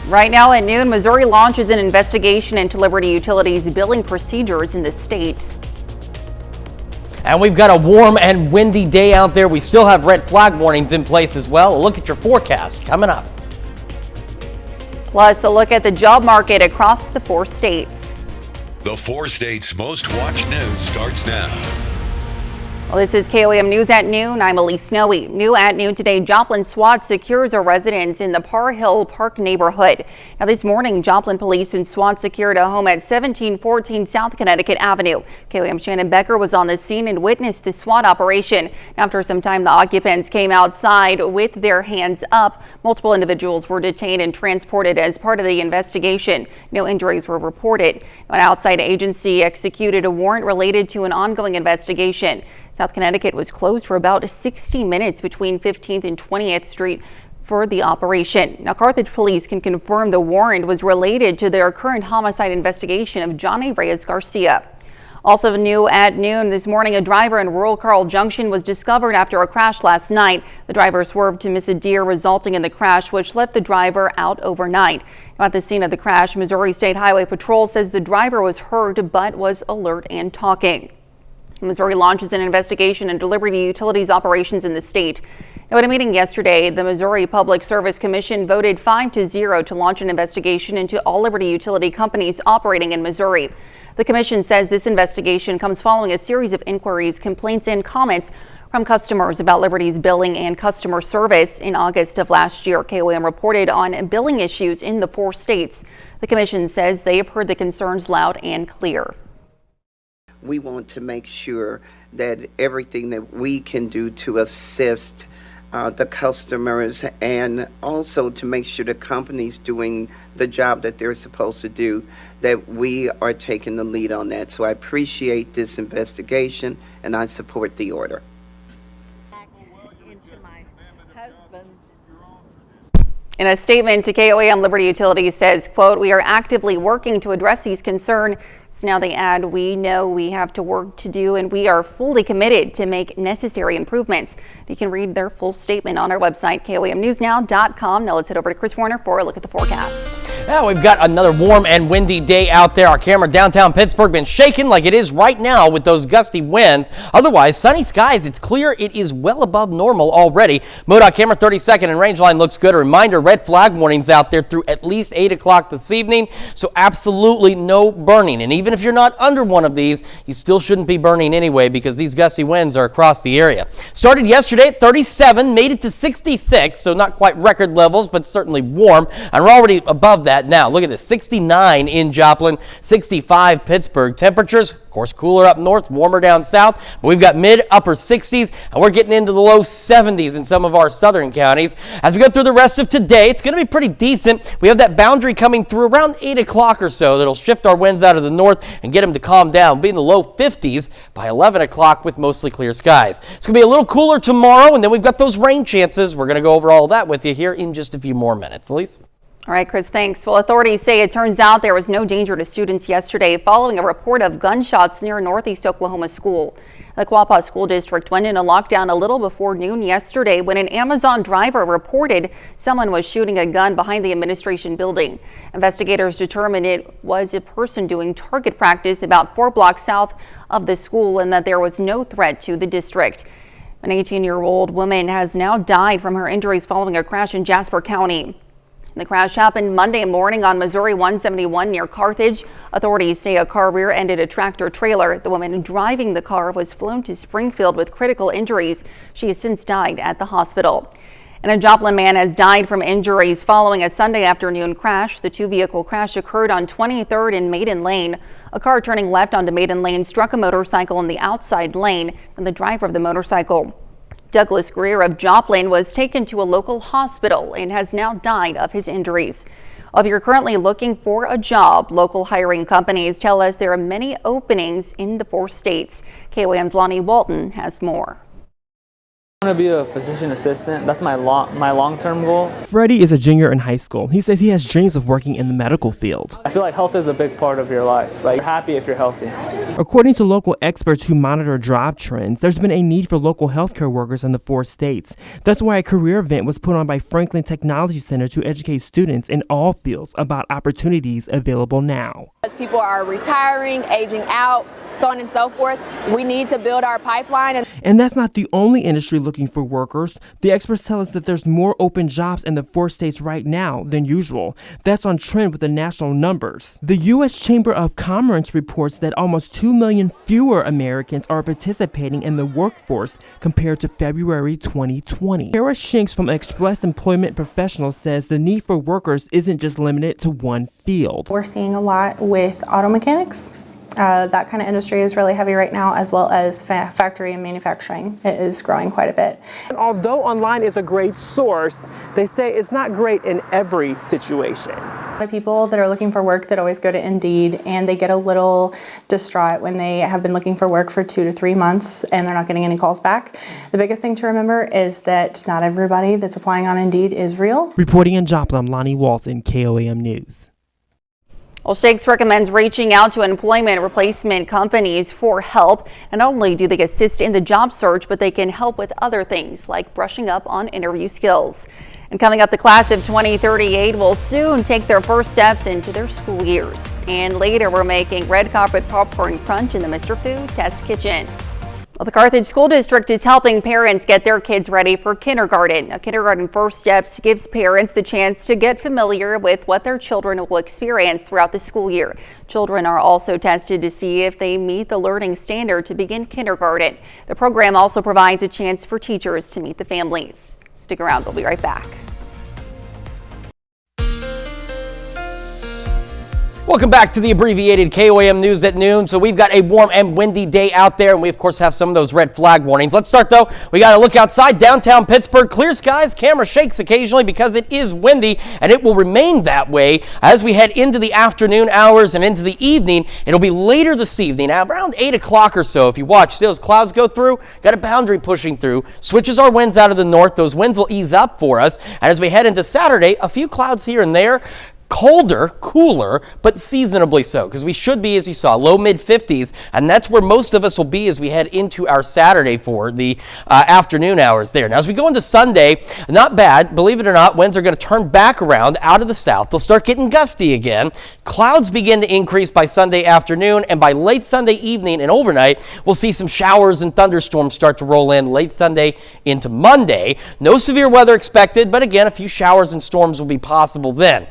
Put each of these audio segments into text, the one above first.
Right now at noon, Missouri launches an investigation into Liberty Utilities' billing procedures in the state. And we've got a warm and windy day out there. We still have red flag warnings in place as well. A look at your forecast coming up. Plus, a look at the job market across the 4 states. The 4 states' most watched news starts now. Well, this is KOAM News at Noon. I'm Elise Snowy. New at noon today, Joplin SWAT secures a residence in the Parr Hill Park neighborhood. Now, this morning, Joplin police and SWAT secured a home at 1714 South Connecticut Avenue. KOAM's Shannon Becker was on the scene and witnessed the SWAT operation. After some time, the occupants came outside with their hands up. Multiple individuals were detained and transported as part of the investigation. No injuries were reported. An outside agency executed a warrant related to an ongoing investigation. South Connecticut was closed for about 60 minutes between 15th and 20th Street for the operation. Now, Carthage police can confirm the warrant was related to their current homicide investigation of Johnny Reyes Garcia. Also new at noon this morning, a driver in rural Carl Junction was discovered after a crash last night. The driver swerved to miss a deer, resulting in the crash, which left the driver out overnight. Now, at the scene of the crash, Missouri State Highway Patrol says the driver was hurt but was alert and talking. Missouri launches an investigation into Liberty Utilities operations in the state. Now, at a meeting yesterday, the Missouri Public Service Commission voted 5-0 to launch an investigation into all Liberty utility companies operating in Missouri. The commission says this investigation comes following a series of inquiries, complaints, and comments from customers about Liberty's billing and customer service. In August of last year, KOAM reported on billing issues in the 4 states. The commission says they have heard the concerns loud and clear. We want to make sure that everything that we can do to assist the customers, and also to make sure the company's doing the job that they're supposed to do, that we are taking the lead on that. So I appreciate this investigation and I support the order. In a statement to KOAM, Liberty Utilities says, quote, "We are actively working to address these concerns." Now they add, "We know we have to work to do and we are fully committed to make necessary improvements." You can read their full statement on our website, KOAMnewsnow.com. Now let's head over to Chris Warner for a look at the forecast. Now we've got another warm and windy day out there. Our camera downtown Pittsburgh been shaking like it is right now with those gusty winds. Otherwise, sunny skies. It's clear it is well above normal already. MoDOT camera 32nd and range line looks good. A reminder, red flag warnings out there through at least 8 o'clock this evening. So absolutely no burning. And even if you're not under one of these, you still shouldn't be burning anyway because these gusty winds are across the area. Started yesterday at 37, made it to 66. So not quite record levels, but certainly warm. And we're already above that now. Look at this, 69 in Joplin, 65 Pittsburgh. Temperatures, of course, cooler up north, warmer down south. But we've got mid-upper 60s, and we're getting into the low 70s in some of our southern counties. As we go through the rest of today, it's going to be pretty decent. We have that boundary coming through around 8 o'clock or so that'll shift our winds out of the north and get them to calm down. We'll be in the low 50s by 11 o'clock with mostly clear skies. It's going to be a little cooler tomorrow, and then we've got those rain chances. We're going to go over all that with you here in just a few more minutes. Elise? All right, Chris, thanks. Well, authorities say it turns out there was no danger to students yesterday following a report of gunshots near a Northeast Oklahoma school. The Quapaw School District went into lockdown a little before noon yesterday when an Amazon driver reported someone was shooting a gun behind the administration building. Investigators determined it was a person doing target practice about 4 blocks south of the school and that there was no threat to the district. An 18-year-old woman has now died from her injuries following a crash in Jasper County. The crash happened Monday morning on Missouri 171 near Carthage. Authorities say a car rear-ended a tractor trailer. The woman driving the car was flown to Springfield with critical injuries. She has since died at the hospital. And a Joplin man has died from injuries following a Sunday afternoon crash. The 2-vehicle crash occurred on 23rd and Maiden Lane. A car turning left onto Maiden Lane struck a motorcycle in the outside lane, and the driver of the motorcycle, Douglas Greer of Joplin, was taken to a local hospital and has now died of his injuries. If you're currently looking for a job, local hiring companies tell us there are many openings in the 4 states. KOAM's Lonnie Walton has more. I want to be a physician assistant. That's my long-term goal. Freddie is a junior in high school. He says he has dreams of working in the medical field. I feel like health is a big part of your life. Like, you're happy if you're healthy. According to local experts who monitor job trends, there's been a need for local healthcare workers in the 4 states. That's why a career event was put on by Franklin Technology Center to educate students in all fields about opportunities available now. As people are retiring, aging out, so on and so forth, we need to build our pipeline. And that's not the only industry looking for workers. The experts tell us that there's more open jobs in the 4 states right now than usual. That's on trend with the national numbers. The U.S. Chamber of Commerce reports that almost 2 million fewer Americans are participating in the workforce compared to February 2020. Sarah Shinks from Express Employment Professionals says the need for workers isn't just limited to one field. We're seeing a lot with auto mechanics. That kind of industry is really heavy right now, as well as factory and manufacturing. It is growing quite a bit. And although online is a great source, they say it's not great in every situation. A lot of people that are looking for work that always go to Indeed, and they get a little distraught when they have been looking for work for 2 to 3 months and they're not getting any calls back. The biggest thing to remember is that not everybody that's applying on Indeed is real. Reporting in Joplin, Lonnie Walton, KOAM News. Well, Shakes recommends reaching out to employment replacement companies for help. And not only do they assist in the job search, but they can help with other things like brushing up on interview skills. And coming up, the class of 2038 will soon take their first steps into their school years. And later, we're making red carpet popcorn crunch in the Mr. Food Test Kitchen. Well, the Carthage School District is helping parents get their kids ready for kindergarten. A Kindergarten First Steps gives parents the chance to get familiar with what their children will experience throughout the school year. Children are also tested to see if they meet the learning standard to begin kindergarten. The program also provides a chance for teachers to meet the families. Stick around, we'll be right back. Welcome back to the abbreviated KOAM News at noon. So we've got a warm and windy day out there, and we of course have some of those red flag warnings. Let's start though. We got to look outside downtown Pittsburgh. Clear skies, camera shakes occasionally because it is windy, and it will remain that way as we head into the afternoon hours and into the evening. It'll be later this evening, around 8 o'clock or so. If you watch, see those clouds go through? Got a boundary pushing through. Switches our winds out of the north. Those winds will ease up for us. And as we head into Saturday, a few clouds here and there. Colder, cooler, but seasonably so, because we should be, as you saw, low mid 50s, and that's where most of us will be as we head into our Saturday for the afternoon hours there. Now, as we go into Sunday, not bad. Believe it or not, winds are going to turn back around out of the south. They'll start getting gusty again. Clouds begin to increase by Sunday afternoon, and by late Sunday evening and overnight, we'll see some showers and thunderstorms start to roll in late Sunday into Monday. No severe weather expected, but again, a few showers and storms will be possible then.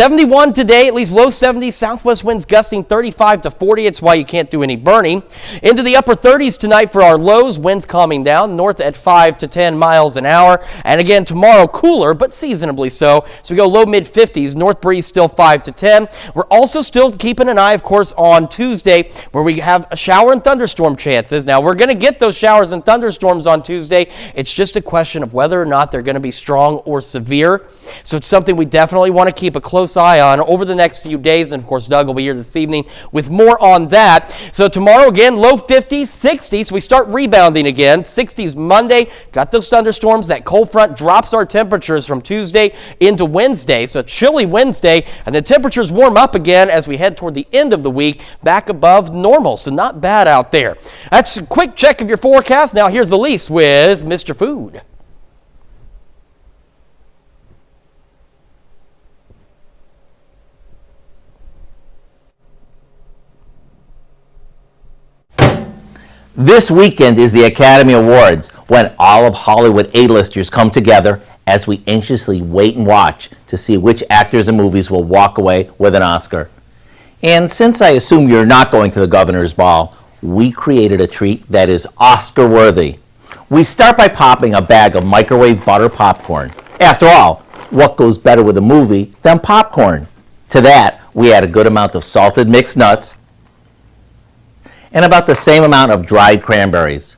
71 today, at least low 70s, southwest winds gusting 35 to 40. It's why you can't do any burning. Into the upper 30s tonight for our lows, winds calming down north at 5 to 10 miles an hour. And again, tomorrow cooler, but seasonably so. So we go low mid 50s, north breeze still 5 to 10. We're also still keeping an eye, of course, on Tuesday where we have a shower and thunderstorm chances. Now, we're going to get those showers and thunderstorms on Tuesday. It's just a question of whether or not they're going to be strong or severe. So it's something we definitely want to keep a close eye on over the next few days. And of course, Doug will be here this evening with more on that. So tomorrow again, low 50s, 60s. So we start rebounding again. 60s Monday, got those thunderstorms. That cold front drops our temperatures from Tuesday into Wednesday. So chilly Wednesday, and the temperatures warm up again as we head toward the end of the week, back above normal. So not bad out there. That's a quick check of your forecast. Now here's the lease with Mr. Food. This weekend is the Academy Awards, when all of Hollywood A-listers come together as we anxiously wait and watch to see which actors and movies will walk away with an Oscar. And since I assume you're not going to the Governor's Ball, we created a treat that is Oscar-worthy. We start by popping a bag of microwave butter popcorn. After all, what goes better with a movie than popcorn? To that, we add a good amount of salted mixed nuts, and about the same amount of dried cranberries.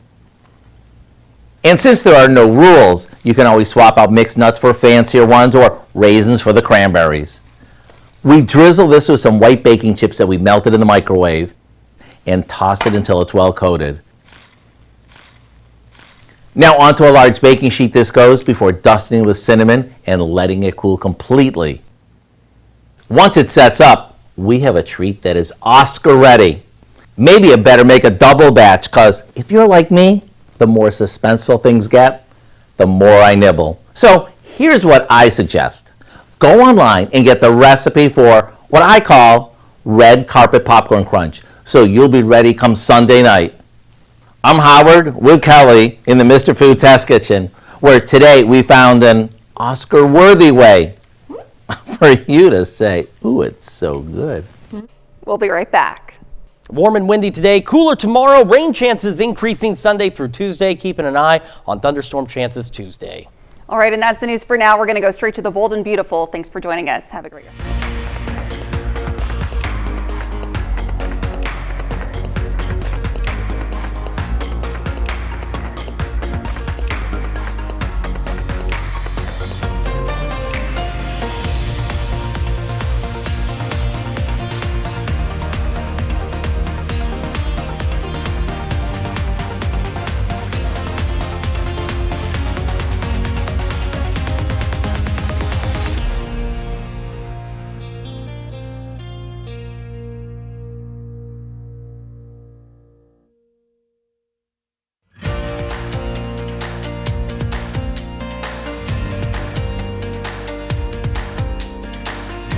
And since there are no rules, you can always swap out mixed nuts for fancier ones or raisins for the cranberries. We drizzle this with some white baking chips that we melted in the microwave and toss it until it's well coated. Now onto a large baking sheet this goes before dusting with cinnamon and letting it cool completely. Once it sets up, we have a treat that is Oscar ready. Maybe you better make a double batch, because if you're like me, the more suspenseful things get, the more I nibble. So here's what I suggest. Go online and get the recipe for what I call red carpet popcorn crunch, so you'll be ready come Sunday night. I'm Howard with Kelly in the Mr. Food Test Kitchen, where today we found an Oscar-worthy way for you to say, ooh, it's so good. We'll be right back. Warm and windy today, cooler tomorrow, rain chances increasing Sunday through Tuesday. Keeping an eye on thunderstorm chances Tuesday. All right, and that's the news for now. We're going to go straight to the bold and beautiful. Thanks for joining us. Have a great day.